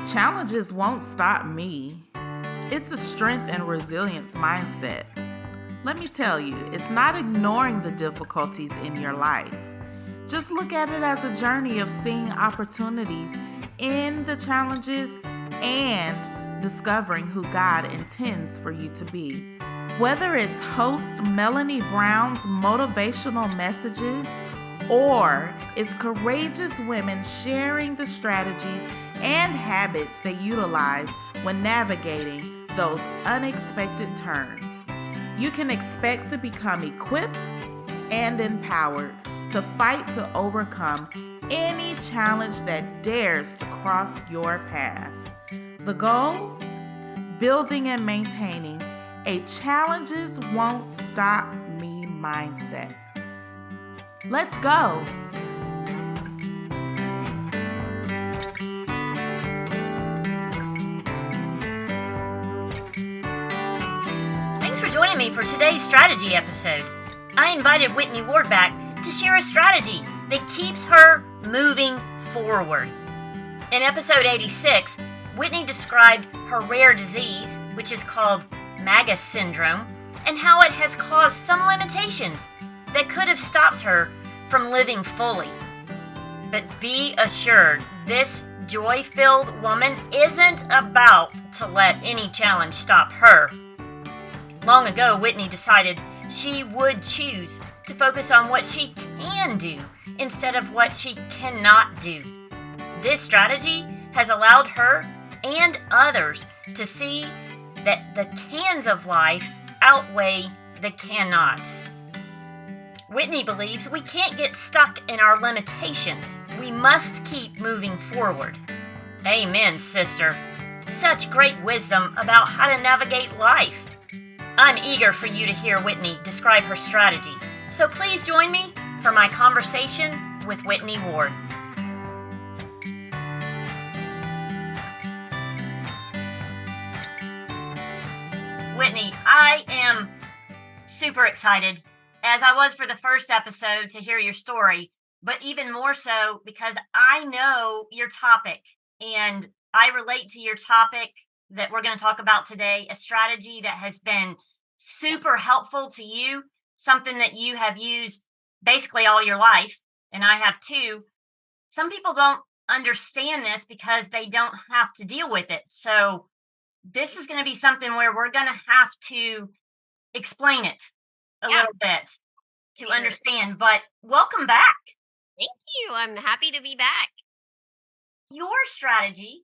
Challenges won't stop me. It's a strength and resilience mindset. Let me tell you, it's not ignoring the difficulties in your life. Just look at it as a journey of seeing opportunities in the challenges and discovering who God intends for you to be. Whether it's host Melanie Brown's motivational messages or it's courageous women sharing the strategies and habits they utilize when navigating those unexpected turns, you can expect to become equipped and empowered to fight to overcome any challenge that dares to cross your path. The goal? Building and maintaining a challenges won't stop me mindset. Let's go. Thanks for joining me for today's strategy episode. I invited Whitney Ward back to share a strategy that keeps her moving forward. In episode 86, Whitney described her rare disease, which is called MAGIS Syndrome, and how it has caused some limitations that could have stopped her from living fully. But be assured, this joy-filled woman isn't about to let any challenge stop her. Long ago, Whitney decided she would choose to focus on what she can do instead of what she cannot do. This strategy has allowed her and others to see that the cans of life outweigh the cannots. Whitney believes we can't get stuck in our limitations. We must keep moving forward. Amen, sister. Such great wisdom about how to navigate life. I'm eager for you to hear Whitney describe her strategy, so please join me for my conversation with Whitney Ward. Whitney, I am super excited, as I was for the first episode, to hear your story, but even more so because I know your topic and I relate to your topic that we're going to talk about today, a strategy that has been super helpful to you, something that you have used basically all your life, and I have too. Some people don't understand this because they don't have to deal with it. So this is going to be something where we're going to have to explain it a little bit to understand. But welcome back. Thank you. I'm happy to be back. Your strategy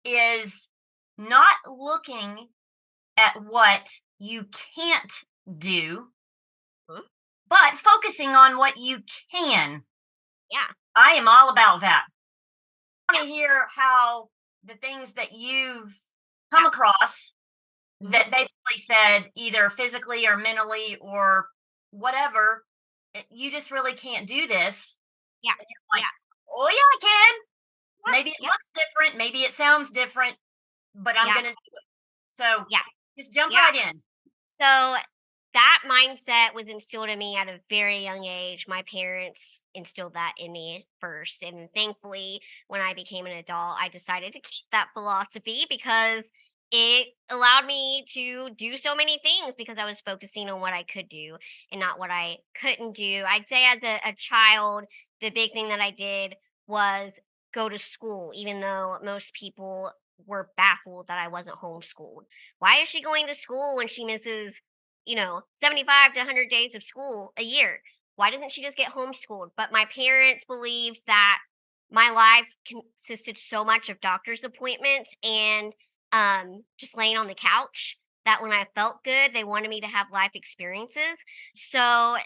is not looking at what you can't do, but focusing on what you can. Yeah. I am all about that. I want to hear how the things that you've come across that basically said either physically or mentally or whatever, you just really can't do this. Yeah. And you're like, oh, yeah, I can. Maybe it looks different. Maybe it sounds different, but I'm going to do it. So just jump right in. So that mindset was instilled in me at a very young age. My parents instilled that in me first. And thankfully, when I became an adult, I decided to keep that philosophy because it allowed me to do so many things because I was focusing on what I could do and not what I couldn't do. I'd say as a child, the big thing that I did was go to school, even though most people were baffled that I wasn't homeschooled. Why is she going to school when she misses 75 to 100 days of school a year? Why doesn't she just get homeschooled? But my parents believed that my life consisted so much of doctor's appointments and just laying on the couch that when I felt good, they wanted me to have life experiences. So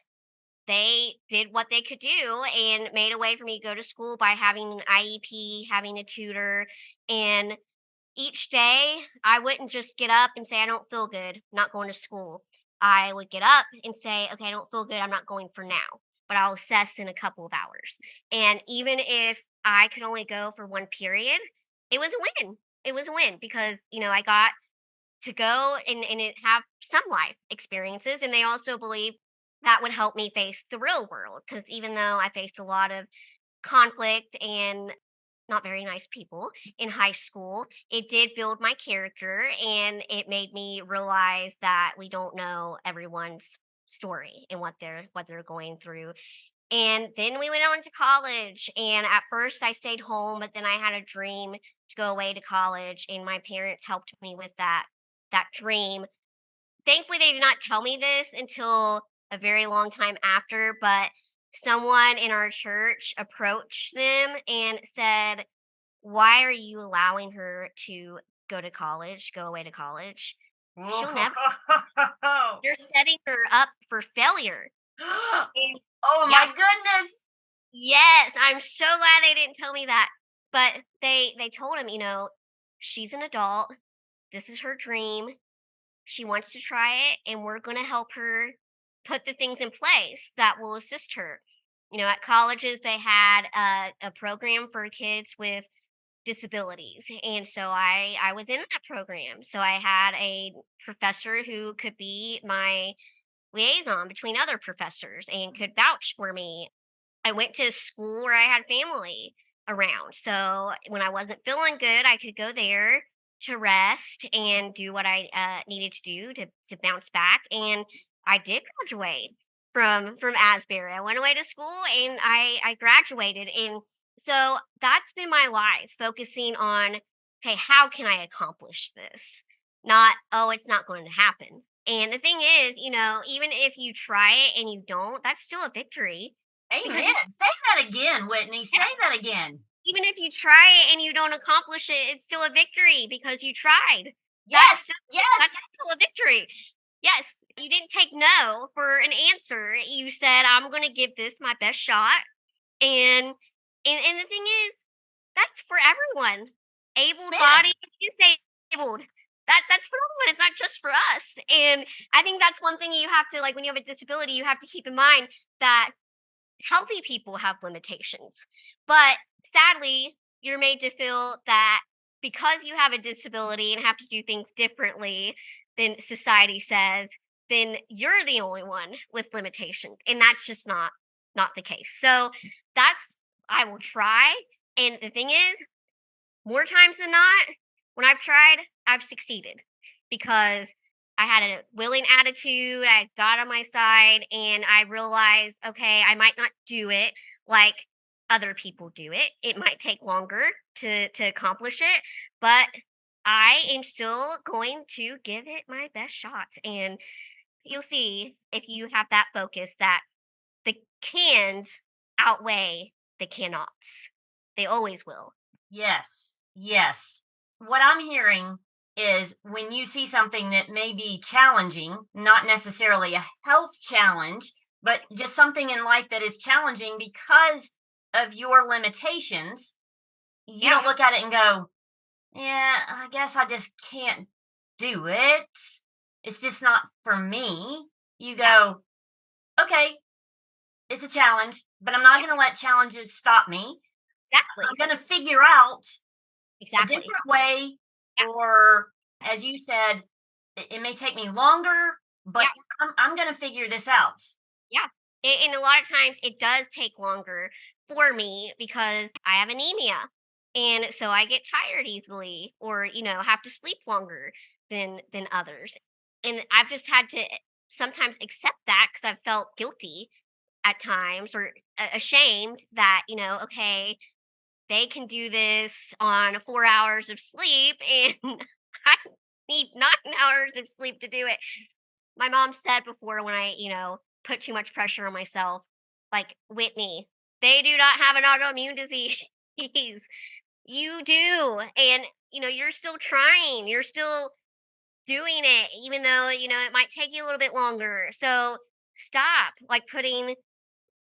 they did what they could do and made a way for me to go to school by having an IEP, having a tutor, and each day I wouldn't just get up and say, I don't feel good, I'm not going to school. I would get up and say, okay, I don't feel good, I'm not going for now, but I'll assess in a couple of hours. And even if I could only go for one period, it was a win. It was a win because, I got to go and have some life experiences. And they also believe that would help me face the real world because even though I faced a lot of conflict and not very nice people in high school. It did build my character, and it made me realize that we don't know everyone's story and what they're going through. And then we went on to college, and at first I stayed home, but then I had a dream to go away to college, and my parents helped me with that dream. Thankfully, they did not tell me this until a very long time after, but someone in our church approached them and said, "Why are you allowing her to go away to college? She'll never, you're setting her up for failure." And Oh yeah, my goodness. yes, I'm so glad they didn't tell me that. But they told him, she's an adult. This is her dream. She wants to try it, and we're going to help her put the things in place that will assist her. At colleges, they had a program for kids with disabilities. And so I was in that program. So I had a professor who could be my liaison between other professors and could vouch for me. I went to a school where I had family around. So when I wasn't feeling good, I could go there to rest and do what I needed to do to bounce back. And I did graduate from Asbury. I went away to school and I graduated. And so that's been my life, focusing on, okay, how can I accomplish this? Not, oh, it's not going to happen. And the thing is, even if you try it and you don't, that's still a victory because Amen. Say that again, Whitney. Say that again. even if you try it and you don't accomplish it, it's still a victory because you tried. That's Yes. still Yes. that's still a victory. Yes, you didn't take no for an answer. You said, "I'm gonna give this my best shot." And the thing is, that's for everyone. Able Man. bodied, disabled. That's for everyone. It's not just for us. And I think that's one thing you have to, like, when you have a disability, you have to keep in mind that healthy people have limitations. But sadly, you're made to feel that because you have a disability and have to do things differently than society says, then you're the only one with limitations. And that's just not the case. So that's I will try. And the thing is, more times than not, when I've tried, I've succeeded because I had a willing attitude. I got on my side and I realized, okay, I might not do it like other people do it. It might take longer to accomplish it, but I am still going to give it my best shots. And you'll see if you have that focus that the cans outweigh the cannots. They always will. Yes. Yes. What I'm hearing is when you see something that may be challenging, not necessarily a health challenge, but just something in life that is challenging because of your limitations, you Yeah. don't look at it and go, yeah, I guess I just can't do it. It's just not for me. You Yeah. go, okay, it's a challenge, but I'm not Yeah. going to let challenges stop me. Exactly. I'm going to figure out a Exactly. different way, Yeah. or as you said, it may take me longer, but Yeah. I'm going to figure this out. Yeah. And a lot of times it does take longer for me because I have anemia. And so I get tired easily or, have to sleep longer than others. And I've just had to sometimes accept that because I've felt guilty at times or ashamed that, okay, they can do this on 4 hours of sleep and I need 9 hours of sleep to do it. My mom said before when I, put too much pressure on myself, like, Whitney, they do not have an autoimmune disease. You do. And, you're still trying. You're still doing it, even though, it might take you a little bit longer. So stop like putting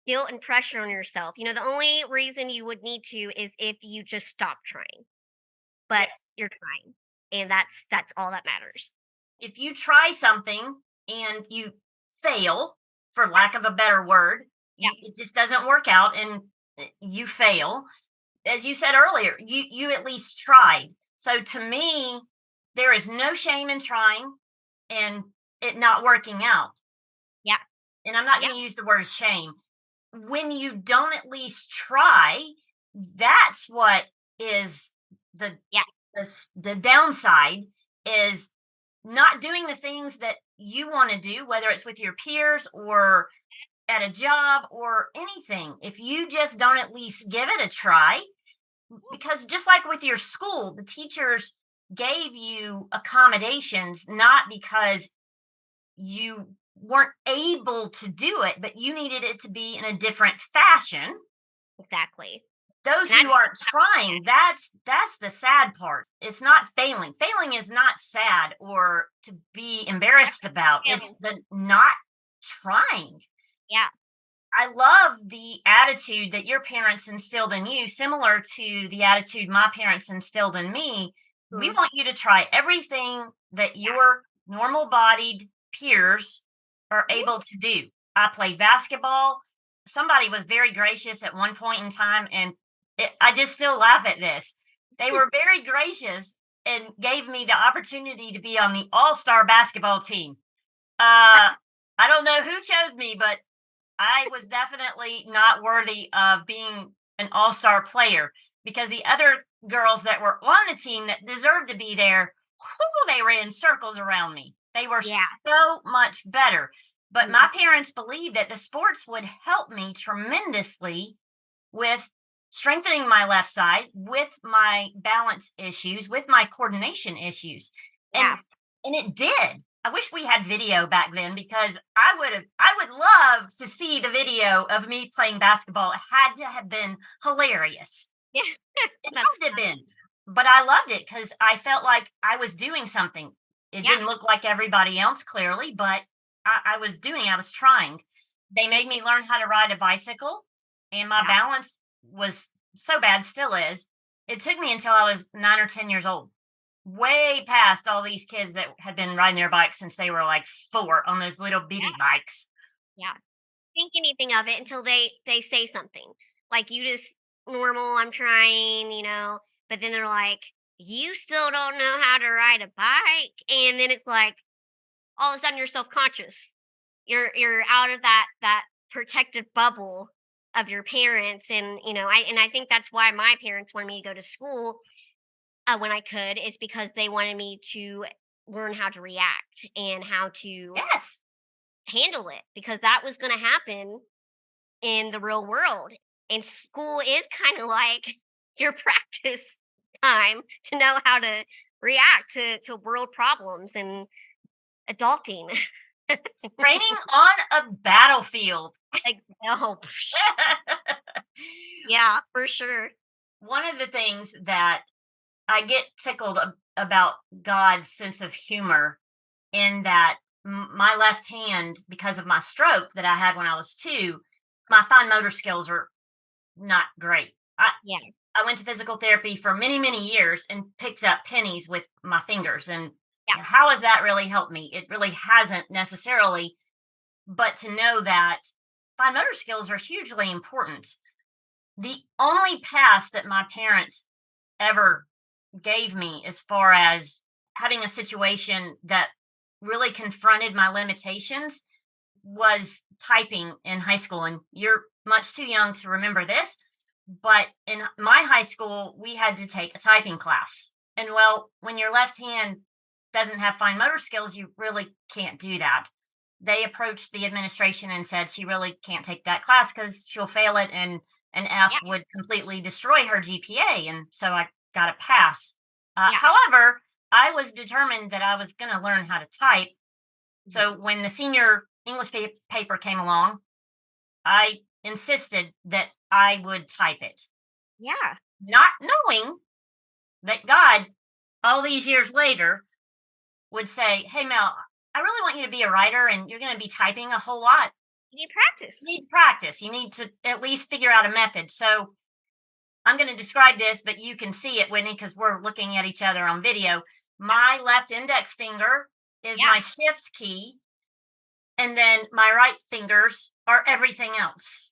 guilt and pressure on yourself. The only reason you would need to is if you just stop trying. But Yes. you're trying. And that's all that matters. If you try something and you fail, for lack of a better word, Yeah. it just doesn't work out and you fail. As you said earlier, you at least tried. So to me, there is no shame in trying and it not working out. Yeah. And I'm not Yeah. going to use the word shame. When you don't at least try, that's what is the Yeah. the downside is not doing the things that you want to do, whether it's with your peers or at a job or anything. If you just don't at least give it a try, because just like with your school, the teachers gave you accommodations not because you weren't able to do it, but you needed it to be in a different fashion. Exactly. Those And who aren't trying, that's the sad part. It's not failing. Failing is not sad or to be embarrassed about. It's that's the not trying. yeah. I love the attitude that your parents instilled in you, similar to the attitude my parents instilled in me. We Mhm. want you to try everything that Yeah. your normal bodied peers are Mhm. able to do. I played basketball. Somebody was very gracious at one point in time, and I just still laugh at this. They were very gracious and gave me the opportunity to be on the all star basketball team. I don't know who chose me, but I was definitely not worthy of being an all-star player because the other girls that were on the team that deserved to be there, whoo, they ran circles around me. They were Yeah. so much better. But Mhm. my parents believed that the sports would help me tremendously with strengthening my left side, with my balance issues, with my coordination issues. And Yeah. and it did. I wish we had video back then because I would love to see the video of me playing basketball. It had to have been hilarious. Yeah. It That's had to have funny. been. But I loved it because I felt like I was doing something. It Yeah. didn't look like everybody else clearly, but I was trying. They made me learn how to ride a bicycle, and my Yeah. balance was so bad, still is. It took me until I was 9 or 10 years old, way past all these kids that had been riding their bikes since they were like 4 on those little bitty Yeah. bikes. Yeah. Think anything of it until they say something. Like you just normal, I'm trying, but then they're like, "You still don't know how to ride a bike." And then it's like all of a sudden you're self-conscious. You're out of that protective bubble of your parents, and I think that's why my parents wanted me to go to school when I could, is because they wanted me to learn how to react and how to Yes. handle it, because that was going to happen in the real world. And school is kind of like your practice time to know how to react to world problems and adulting. It's training on a battlefield. Oh, yeah, for sure. One of the things that I get tickled about God's sense of humor in that my left hand, because of my stroke that I had when I was 2, my fine motor skills are not great. Yeah, I went to physical therapy for many, many years and picked up pennies with my fingers. And yeah, how has that really helped me? It really hasn't necessarily, but to know that fine motor skills are hugely important. The only pass that my parents ever gave me as far as having a situation that really confronted my limitations was typing in high school. And you're much too young to remember this, but in my high school, we had to take a typing class. And well, when your left hand doesn't have fine motor skills, you really can't do that. They approached the administration and said she really can't take that class because she'll fail it, and an F yeah, would completely destroy her GPA. And so I got a pass. yeah. However, I was determined that I was going to learn how to type. So Mhm. when the senior English paper came along, I insisted that I would type it, Yeah, not knowing that God, all these years later, would say, "Hey, Mel, I really want you to be a writer and you're going to be typing a whole lot. you need practice. You need practice. You need to at least figure out a method." So I'm going to describe this, but you can see it, Whitney, because we're looking at each other on video. Yeah, My left index finger is yeah, my shift key, and then my right fingers are everything else.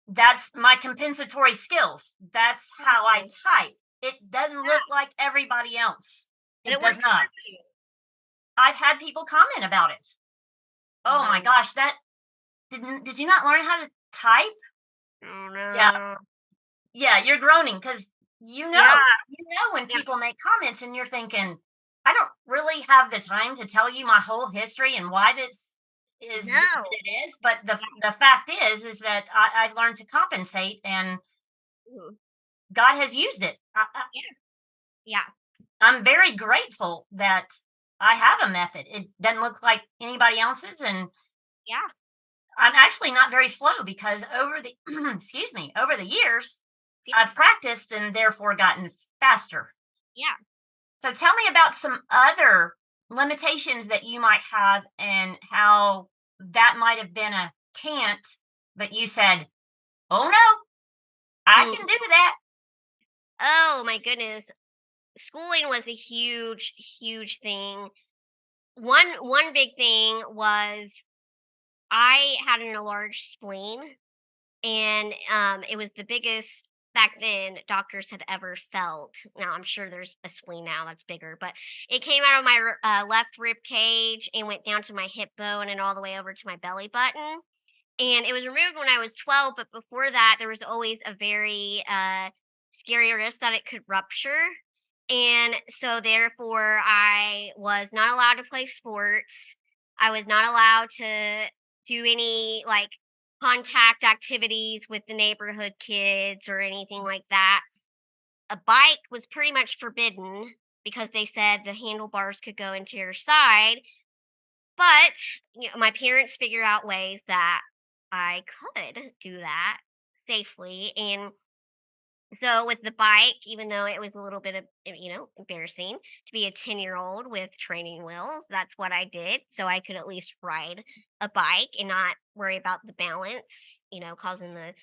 That's my compensatory skills. That's how I mhm, type. It doesn't look yeah, like everybody else. and It it does works for not. you. I've had people comment about it. Oh my Oh, gosh, that did you not learn how to type? oh Yeah. no. Yeah, you're groaning because you Yeah, know, you know when yeah. people make comments and you're thinking, I don't really have the time to tell you my whole history and why this is the way No. it is. But Yeah. the fact is that I've learned to compensate, and Mhm. God has used it. Yeah. Yeah. I'm very grateful that I have a method. It doesn't look like anybody else's, and Yeah. I'm actually not very slow because over the excuse me, over the years, Yeah. I've practiced and therefore gotten faster. Yeah. So tell me about some other limitations that you might have and how that might have been a can't, but you said, "Oh no, I Mm. can do that." Oh my goodness. Schooling was a huge, huge thing. One big thing was I had an enlarged spleen, and it was the biggest back then doctors had ever felt. Now I'm sure there's a spleen now that's bigger, but it came out of my left rib cage and went down to my hip bone and all the way over to my belly button. And it was removed when I was 12, but before that, there was always a very scary risk that it could rupture. And so, therefore, I was not allowed to play sports. I was not allowed to do any like contact activities with the neighborhood kids or anything like that. A bike was pretty much forbidden because they said the handlebars could go into your side, but, my parents figured out ways that I could do that safely, and so with the bike, even though it was a little bit of, embarrassing to be a 10-year-old with training wheels, that's what I did, so I could at least ride a bike and not worry about the balance, causing the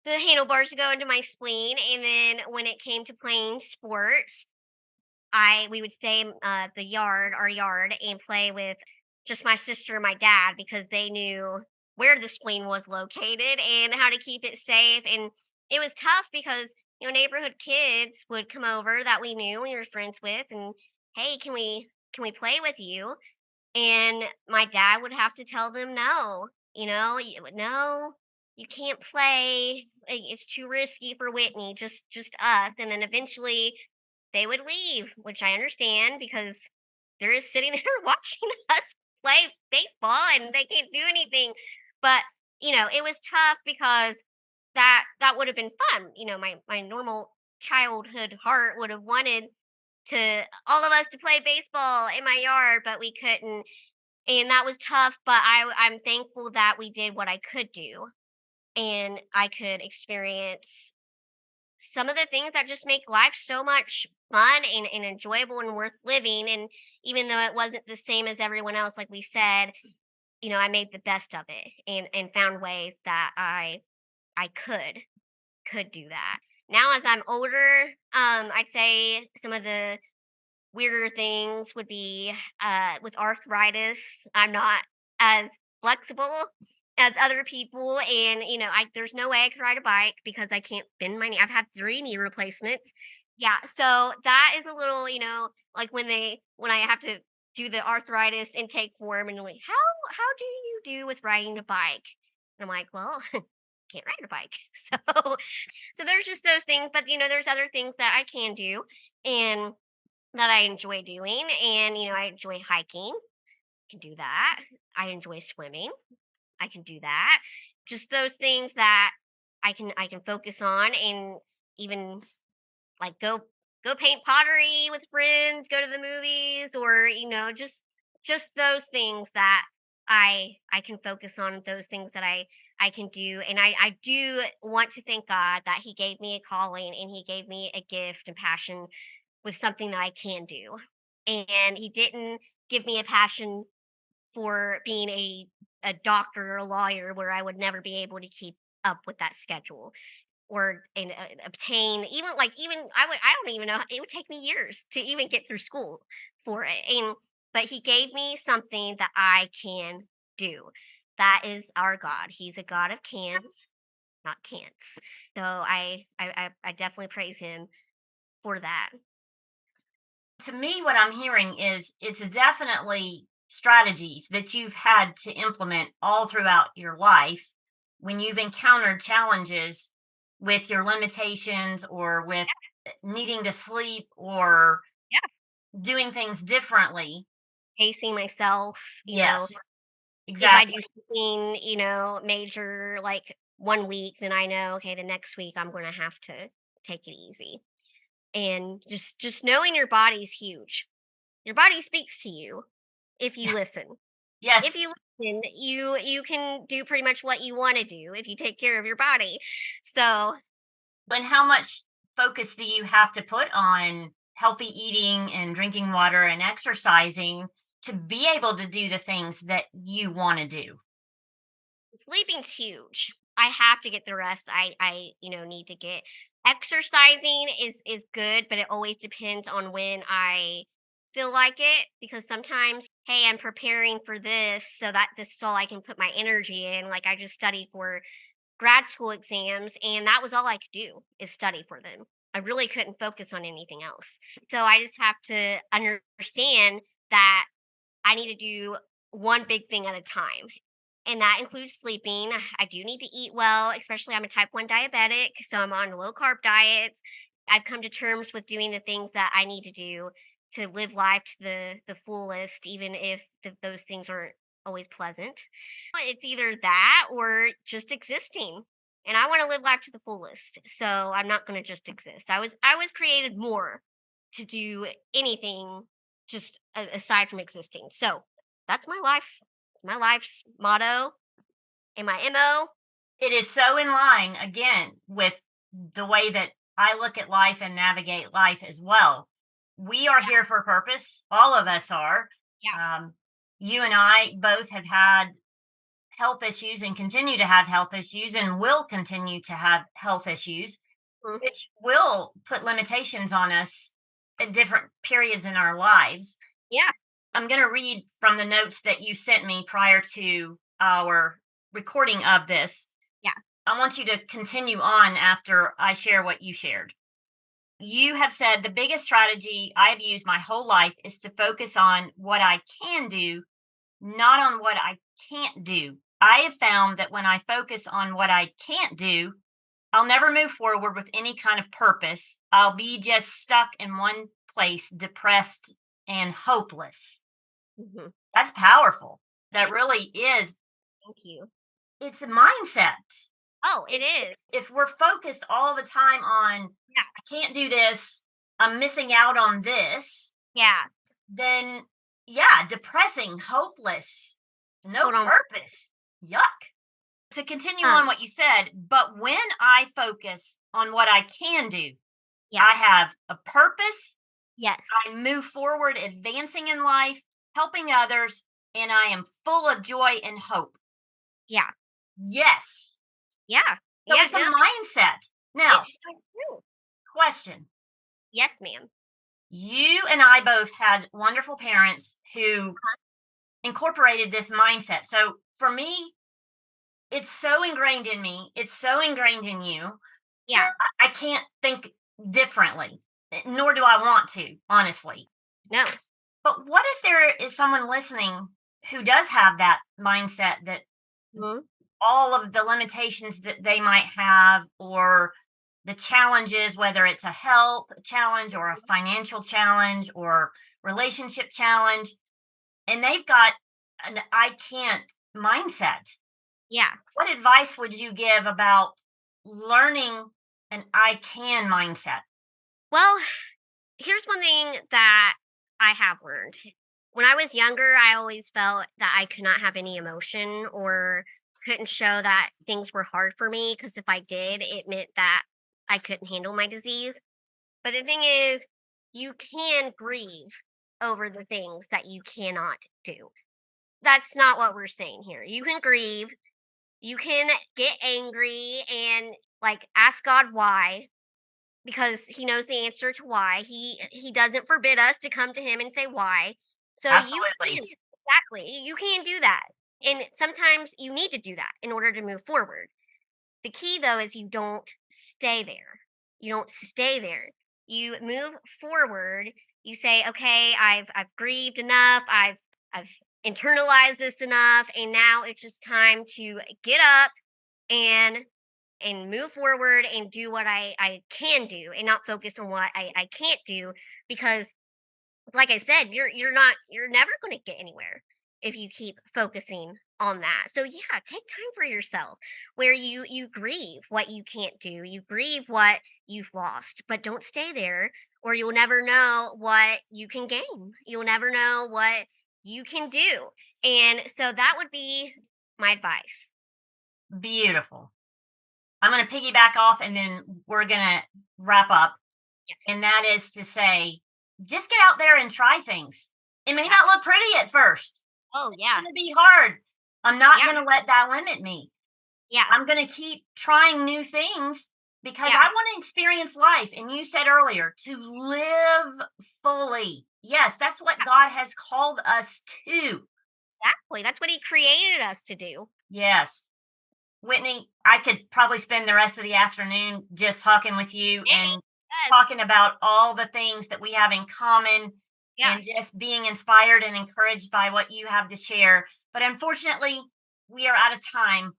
handlebars to go into my spleen. And then when it came to playing sports, I we would stay in, our yard, and play with just my sister and my dad because they knew where the spleen was located and how to keep it safe. And it was tough because neighborhood kids would come over that we knew we were friends with, and hey, can we play with you? And my dad would have to tell them no. No, you can't play. It's too risky for Whitney. Just us. And then eventually they would leave, which I understand because they're just sitting there watching us play baseball and they can't do anything. But it was tough because that would have been fun. My normal childhood heart would have wanted to all of us to play baseball in my yard, but we couldn't, and that was tough. But I'm thankful that we did what I could do, and I could experience some of the things that just make life so much fun and enjoyable and worth living. And even though it wasn't the same as everyone else, like we said, I made the best of it and found ways that I could do that. Now as I'm older, I'd say some of the weirder things would be with arthritis. I'm not as flexible as other people, and there's no way I could ride a bike because I can't bend my knee. I've had 3 knee replacements. Yeah, so that is a little, like when I have to do the arthritis intake form, and they're like, how do you do with riding a bike? And I'm like, well, can't ride a bike. So there's just those things, but there's other things that I can do, and that I enjoy doing. And I enjoy hiking. Can do that. I enjoy swimming. I can do that. Just those things that I can focus on, and even like go paint pottery with friends, go to the movies, or just those things that I can focus on, those things that I can do. And I do want to thank God that he gave me a calling and he gave me a gift and passion with something that I can do. And he didn't give me a passion for being a doctor or a lawyer where I would never be able to keep up with that schedule or and obtain even I don't even know, it would take me years to even get through school for it. And but he gave me something that I can do. That is our God. He's a God of cans, not can'ts. So I definitely praise him for that. To me, what I'm hearing is it's definitely strategies that you've had to implement all throughout your life when you've encountered challenges. with your limitations or with needing to sleep or Yeah. doing things differently. Pacing myself, Yes, if I do exactly. something, major like 1 week, then I know, okay, the next week I'm gonna have to take it easy. And just knowing your body's huge. Your body speaks to you if you listen. If Yes. you listen, you can do pretty much what you want to do if you take care of your body. So, And how much focus do you have to put on healthy eating and drinking water and exercising to be able to do the things that you want to do? sleeping's huge. I have to get the rest I need to get. Exercising is good, but it always depends on when I feel like it because sometimes, hey, I'm preparing for this, so that this is all I can put my energy in. Like I just studied for grad school exams, and that was all I could do is study for them. I really couldn't focus on anything else. So I just have to understand that I need to do one big thing at a time. And that includes sleeping. I do need to eat well, especially I'm a type 1 diabetic, so I'm on low carb diets. I've come to terms with doing the things that I need to do to live life to the fullest, even if those things aren't always pleasant. It's either that or just existing. And I want to live life to the fullest. So I'm not going to just exist. I was created more to do anything just aside from existing. So that's my life. It's my life's motto and my MO. It is so in line again with the way that I look at life and navigate life as well. We are here for a purpose. All of us are. Yeah. Um, you and I both have had health issues and continue to have health issues and will continue to have health issues, Mhm. which will put limitations on us at different periods in our lives. Yeah. I'm going to read from the notes that you sent me prior to our recording of this. Yeah. I want you to continue on after I share what you shared. You have said the biggest strategy I've used my whole life is to focus on what I can do, not on what I can't do. I have found that when I focus on what I can't do, I'll never move forward with any kind of purpose. I'll be just stuck in one place, depressed and hopeless. Mhm. That's powerful. That really is. Thank you. It's a mindset. Oh, it It's is. if we're focused all the time on, Yeah. I can't do this, I'm missing out on this, Yeah. then yeah, depressing, hopeless, no Hold on. purpose. Yuck. To continue Um, on what you said, but when I focus on what I can do, yeah. I have a purpose, Yes. I move forward, advancing in life, helping others, and I am full of joy and hope. Yeah. Yes. Yeah. So Yeah, it's a no, mindset. Now, it's so true. question. Yes, ma'am. You and I both had wonderful parents who incorporated this mindset. So for me, it's so ingrained in me, it's so ingrained in you. Yeah. I can't think differently, nor do I want to, honestly. No. But what if there is someone listening who does have that mindset that Mhm. all of the limitations that they might have or the challenges, whether it's a health challenge or a financial challenge or relationship challenge, and they've got an I can't mindset. Yeah. What advice would you give about learning an I can mindset? Well, here's one thing that I have learned. When I was younger, I always felt that I could not have any emotion or couldn't show that things were hard for me because if I did, it meant that I couldn't handle my disease. But the thing is, you can grieve over the things that you cannot do. That's not what we're saying here. You can grieve, you can get angry and like ask God why because he knows the answer to why. He doesn't forbid us to come to him and say why. So you Absolutely. can exactly. You can do that. And sometimes you need to do that in order to move forward. The key though is you don't stay there. You don't stay there. You move forward. You say, "Okay, I've grieved enough. I've internalized this enough and now it's just time to get up and and move forward and do what I can do and not focus on what I can't do because like I said, you're never going to get anywhere if you keep focusing on that. So yeah, take time for yourself where you grieve what you can't do. You grieve what you've lost, but don't stay there or you'll never know what you can gain. You'll never know what you can do. And so that would be my advice. Beautiful. I'm going to piggyback off and then we're going to wrap up. Yes. And that is to say, just get out there and try things. It may Yeah. not look pretty at first. Oh It's yeah. going to be hard. I'm not Yeah. going to let that limit me. Yeah. I'm going to keep trying new things because Yeah. I want to experience life. And you said earlier, to live fully. Yes, that's what God has called us to. Exactly. That's what he created us to do. Yes. Whitney, I could probably spend the rest of the afternoon just talking with you and Yes. talking about all the things that we have in common Yeah. and just being inspired and encouraged by what you have to share. But unfortunately, we are out of time.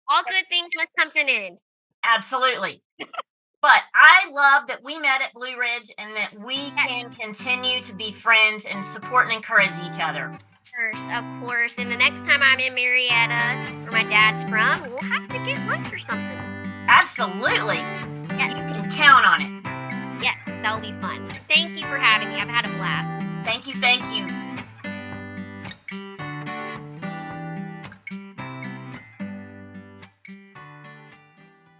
All good things must come to an end. Absolutely. But I love that we met at Blue Ridge and that we can continue to be friends and support and encourage each other. Of course. And the next time I'm in Marietta, where my dad's from, we'll have to get lunch or something. Absolutely. Yes. You can count on it. Yes, that'll be fun. Thank you for having me. I've had a blast. Thank you. Thank you.